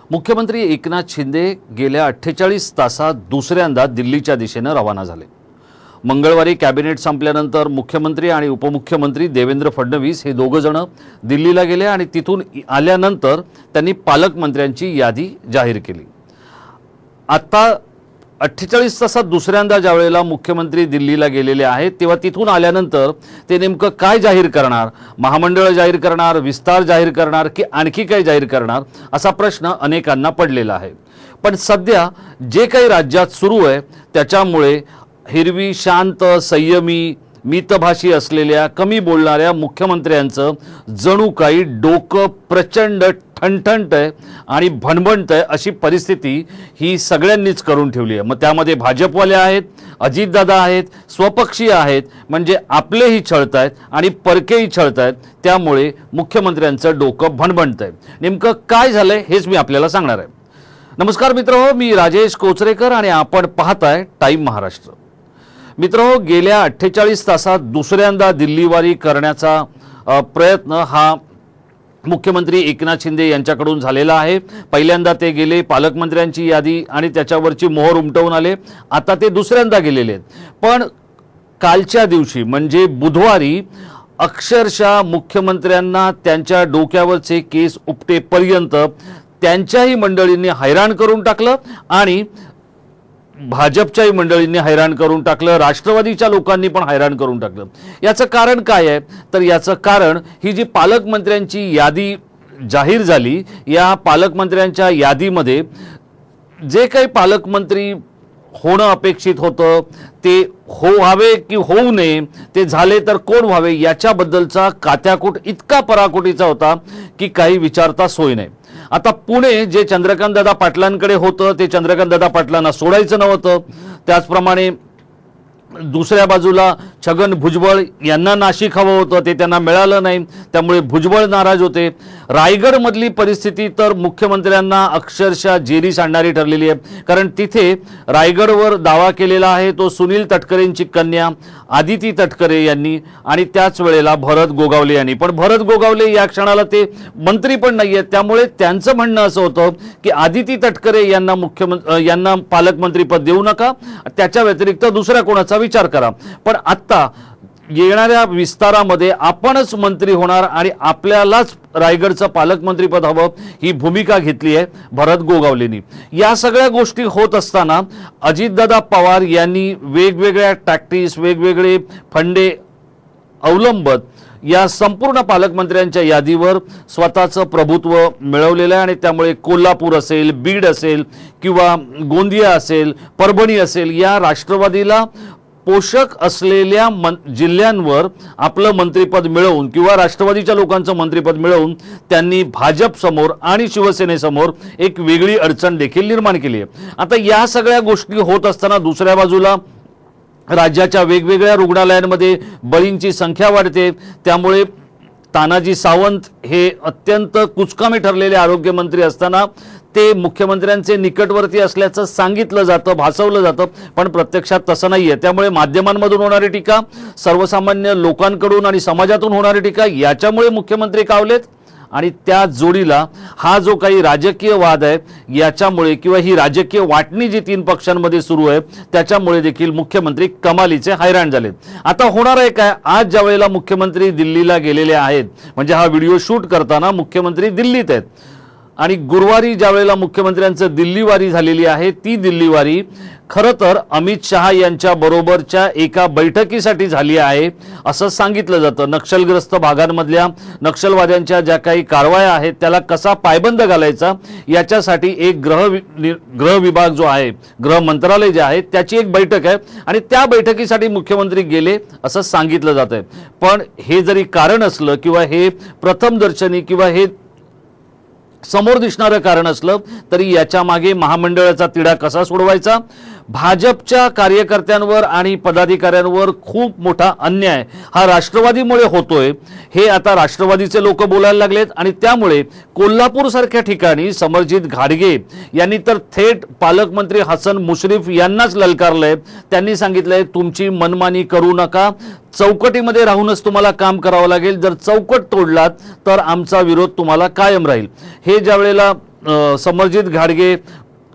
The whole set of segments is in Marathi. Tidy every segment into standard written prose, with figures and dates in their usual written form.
मुख्यमंत्री एकनाथ शिंदे गेल्या 48 तासात दुसऱ्यांदा दिल्लीच्या दिशेने रवाना झाले। मंगळवारी कॅबिनेट संपल्यानंतर मुख्यमंत्री आणि उपमुख्यमंत्री देवेंद्र फडणवीस हे दोघे जण दिल्लीला गेले आणि तिथून आल्यानंतर त्यांनी पालकमंत्र्यांची यादी जाहीर केली। आता 48 तासात दुसऱ्यांदा ज्यावेळेला मुख्यमंत्री दिल्लीला गेलेले आहेत तेव्हा तिथून आल्यानंतर ते नेमकं काय जाहीर करणार, महामंडळ जाहीर करणार, विस्तार जाहीर करणार की आणखी काय जाहीर करणार असा प्रश्न अनेकांना पडलेला आहे। पण सध्या जे काही राज्यात सुरू आहे त्याच्यामुळे हिरवी शांत संयमी मितभाषी असलेल्या कमी बोलणाऱ्या मुख्यमंत्र्यांचं जणू काही डोकं प्रचंड ठणठणतंय आणि भणभणतंय अशी परिस्थिती ही सगळ्यांनीच करून ठेवली आहे। मग त्यामध्ये भाजपवाले आहेत, अजितदादा आहेत, स्वपक्षीय आहेत, म्हणजे आपलेही छळतायत आणि परकेही छळतायत। त्यामुळे मुख्यमंत्र्यांचं डोकं भणभणतंय। नेमकं काय झालंय हेच मी आपल्याला सांगणार आहे। नमस्कार मित्रहो, मी राजेश कोचरेकर आणि आपण पाहताय टाइम महाराष्ट्र। मित्रहो, गेल्या 48 तासात दुसऱ्यांदा दिल्लीवारी करण्याचा प्रयत्न हा मुख्यमंत्री एकनाथ शिंदे यांच्याकडून झालेला आहे। पहिल्यांदा ते गेले, पालकमंत्र्यांची यादी आणि त्याच्यावरची मोहर उमटवून आले। आता ते दुसऱ्यांदा गेलेले आहेत। पण कालच्या दिवशी म्हणजे बुधवारी अक्षरशः मुख्यमंत्र्यांना त्यांच्या डोक्यावरचे केस उपटेपर्यंत त्यांच्याही मंडळींनी हैराण करून टाकलं आणि भाजपच्याही मंडळींनी हैराण करून टाकलं, राष्ट्रवादीच्या लोकांनी पण हैराण करून टाकलं। याचं कारण काय आहे तर याचं कारण ही जी पालकमंत्र्यांची यादी जाहीर झाली, या पालकमंत्र्यांच्या यादीमध्ये जे काही पालकमंत्री होणं अपेक्षित होतं ते व्हावे की होऊ नये, ते झाले तर कोण व्हावे याच्याबद्दलचा कात्याकूट इतका पराकोटीचा होता की काही विचारता सोय नाही। आता पुणे जे चंद्रकांतदादा पाटलांकडे होतं ते चंद्रकांतदादा पाटलांना सोडायचं नव्हतं। त्याचप्रमाणे दुसऱ्या बाजूला छगन भुजबळ यांना नाशिक हवं होतं, ते त्यांना मिळालं नाही, त्यामुळे भुजबळ नाराज होते। रायगडमधली परिस्थिती तर मुख्यमंत्र्यांना अक्षरशः जेरी सांडणारी ठरलेली आहे, कारण तिथे रायगडवर दावा केलेला आहे तो सुनील तटकरेंची कन्या आदिती तटकरे यांनी आणि त्याच वेळेला भरत गोगावले यांनी। पण भरत गोगावले या क्षणाला ते मंत्री पण नाही आहेत, त्यामुळे त्यांचं म्हणणं असं होतं की आदिती तटकरे यांना पालकमंत्रीपद देऊ नका, त्याच्या व्यतिरिक्त दुसऱ्या कोणाचा विचार करा। पण आता येणाऱ्या विस्तारामध्ये आपणच मंत्री होणार आणि आपल्यालाच रायगडचं पालकमंत्रीपद हवं ही भूमिका घेतली आहे भरत गोगावलेंनी। या सगळ्या गोष्टी होत असताना अजितदादा पवार यांनी वेगवेगळ्या टॅक्टिक्स, वेगवेगळे फंडे अवलंबत या संपूर्ण पालकमंत्र्यांच्या यादीवर स्वतःचं प्रभुत्व मिळवलेलं आहे आणि त्यामुळे कोल्हापूर असेल, बीड असेल किंवा गोंदिया असेल, परभणी असेल, या राष्ट्रवादीला पोषक असलेल्या जिल्ह्यांवर आपलं मंत्रिपद मिळवून किंवा राष्ट्रवादीच्या लोकांचं मंत्रिपद मिळवून त्यांनी भाजप समोर आणि शिवसेनेसमोर एक वेगळी अडचण देखील निर्माण केली आहे। आता या सगळ्या गोष्टी होत असताना दुसऱ्या बाजूला राज्याच्या वेगवेगळ्या रुग्णालयांमध्ये बळींची संख्या वाढते, त्यामुळे तानाजी सावंत हे अत्यंत कुचकामी ठरलेले आरोग्यमंत्री असताना ते मुख्यमंत्र्यांचे निकटवर्ती असल्याचं सांगितलं जातं, भासवलं जातं, पण प्रत्यक्षात तसं नाहीये। त्यामुळे माध्यमांमधून होणारी टीका, सर्वसामान्य लोकांकडून आणि समाजातून होणारी टीका याच्यामुळे मुख्यमंत्री कावलेत आणि त्या जोडीला हा जो काही राजकीय वाद आहे याच्यामुळे किंवा ही राजकीय वाटणी जी तीन पक्षांमध्ये सुरू आहे त्याच्यामुळे देखील मुख्यमंत्री कमालीचे हैराण झालेत। आता होणार आहे काय, आज ज्या वेळेला मुख्यमंत्री दिल्लीला गेलेले आहेत, म्हणजे हा व्हिडिओ शूट करताना मुख्यमंत्री दिल्लीत आहेत आणि गुरुवारी ज्या वेळेला मुख्यमंत्र्यांचं दिल्लीवारी झालेली आहे ती दिल्लीवारी खरं तर अमित शहा यांच्या बरोबरच्या एका बैठकीसाठी झाली आहे असं सांगितलं जातं। नक्षलग्रस्त भागांमधल्या नक्षलवाद्यांच्या ज्या काही कारवाया आहेत त्याला कसा पायबंद घालायचा याच्यासाठी एक गृह विभाग जो आहे, गृह मंत्रालय जे आहे त्याची एक बैठक आहे आणि त्या बैठकीसाठी मुख्यमंत्री गेले असं सांगितलं जात आहे। पण हे जरी कारण असलं किंवा हे प्रथमदर्शनी किंवा हे समोर दिसणारं कारण असलं तरी याच्या मागे महामंडळाचा तिढा कसा सोडवायचा, भाजपच्या कार्यकर्त्यांवर आणि पदाधिकाऱ्यांवर खूप मोठा अन्याय हा राष्ट्रवादीमुळे होतोय हे आता राष्ट्रवादीचे लोक बोलायला लागलेत आणि त्यामुळे कोल्हापूर सारख्या ठिकाणी समरजित घाडगे यांनी तर थेट पालकमंत्री हसन मुश्रीफ यांनाच ललकारलंय। त्यांनी सांगितलंय तुमची मनमानी करू नका, चौकटीमध्ये राहूनच तुम्हाला काम करावं लागेल, जर चौकट तोडलात तर आमचा विरोध तुम्हाला कायम राहील। हे ज्या वेळेला समरजित घाडगे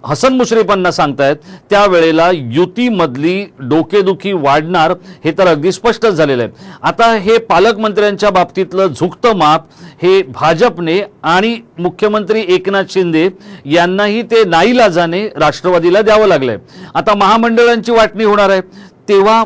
हसन मुश्रीफांना सांगतायत, त्यावेळेला युतीमधली डोकेदुखी वाढणार हे तर अगदी स्पष्ट झालेलं आहे. आता हे पालकमंत्र्यांच्या बाबतीतलं झुकतं माप हे भाजपने आणि मुख्यमंत्री एकनाथ शिंदे यांनाही ते नाईलाजाने राष्ट्रवादीला द्यावं लागलंय. आता महामंडळांची वाटणी होणार आहे, तेव्हा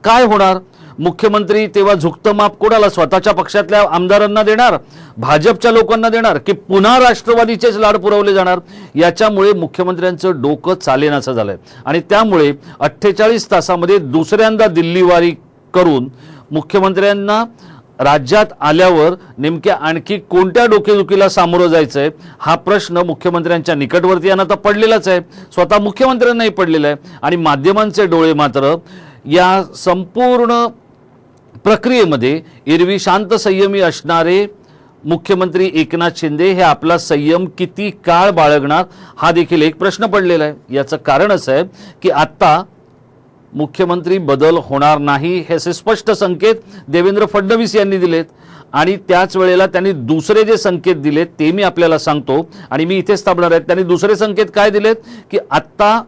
काय होणार? मुख्यमंत्री तेव्हा झुकतं माप कोणाला? स्वतःच्या पक्षातल्या आमदारांना देणार, भाजपच्या लोकांना देणार, की पुन्हा राष्ट्रवादीचेच लाड पुरवले जाणार? याच्यामुळे मुख्यमंत्र्यांचं डोकं चालेनाचं झालंय आणि त्यामुळे 48 तासामध्ये दुसऱ्यांदा दिल्लीवारी करून मुख्यमंत्र्यांना राज्यात आल्यावर नेमक्या आणखी कोणत्या डोकेदुखीला सामोरं जायचंय हा प्रश्न मुख्यमंत्र्यांच्या निकटवर्ती यांना तर पडलेलाच आहे, स्वतः मुख्यमंत्र्यांनाही पडलेला आहे. आणि माध्यमांचे डोळे मात्र या संपूर्ण प्रक्रियेमध्ये एरवी शांत संयमी असणारे मुख्यमंत्री एकनाथ शिंदे हे आपला संयम किती काळ बाळगणार हा देखील एक प्रश्न पडलेला आहे. याचं कारण असं आहे की आता मुख्यमंत्री बदल होणार नाही हे स्पष्ट संकेत देवेंद्र फडणवीस यांनी दिलेत आणि त्याच वेळेला त्यांनी दुसरे जे संकेत दिलेत ते मी आपल्याला सांगतो आणि मी इथेच थांबणार आहे. त्यांनी दुसरे संकेत काय दिलेत की आत्ता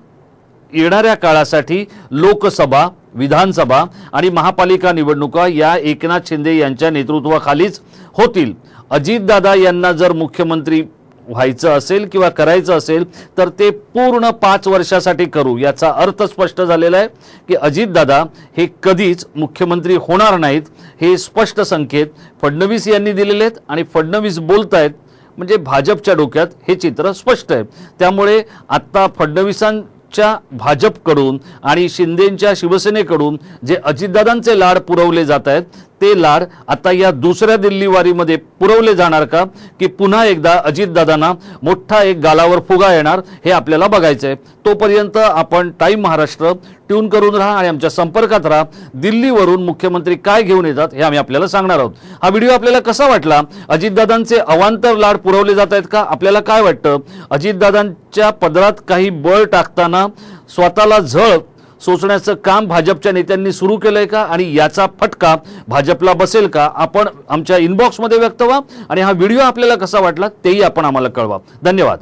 येणाऱ्या काळासाठी लोकसभा, विधानसभा आणि महापालिका निवडणुका या एकनाथ शिंदे यांच्या नेतृत्वाखालीच होतील. अजितदादा यांना जर मुख्यमंत्री व्हायचं असेल किंवा करायचं असेल तर ते पूर्ण 5 वर्षासाठी करू, याचा अर्थ स्पष्ट झालेला आहे की अजितदादा हे कधीच मुख्यमंत्री होणार नाहीत. हे स्पष्ट संकेत फडणवीस यांनी दिलेले आहेत आणि फडणवीस बोलतायत म्हणजे भाजपच्या डोक्यात हे चित्र स्पष्ट आहे. त्यामुळे आता फडणवीसांच्या भाजपकडून आणि शिंदेंच्या शिवसेनेकडून जे अजितदादांचे लाड पुरवले जात आहेत ते लाड आता या दुसऱ्या दिल्लीवारीमध्ये पुरवले जाणार का, की पुन्हा एकदा अजितदादांना मोठा एक गालावर फुगा येणार हे आपल्याला बघायचं आहे. तोपर्यंत आपण टाइम महाराष्ट्र ट्यून करून राहा आणि आमच्या संपर्कात राहा. दिल्लीवरून मुख्यमंत्री काय घेऊन येतात हे आम्ही आपल्याला सांगणार आहोत. हा व्हिडिओ आपल्याला कसा वाटला? अजितदादांचे अवांतर लाड पुरवले जात आहेत का? आपल्याला काय वाटतं? अजितदादांच्या पदरात काही बळ टाकताना स्वतःला झळ सोसण्याचं काम भाजपच्या नेत्यांनी सुरू केलंय का आणि याचा फटका भाजपला बसेल का? आपण आमच्या इनबॉक्समध्ये व्यक्त व्हा आणि हा व्हिडिओ आपल्याला कसा वाटला तेही आपण आम्हाला कळवा. धन्यवाद.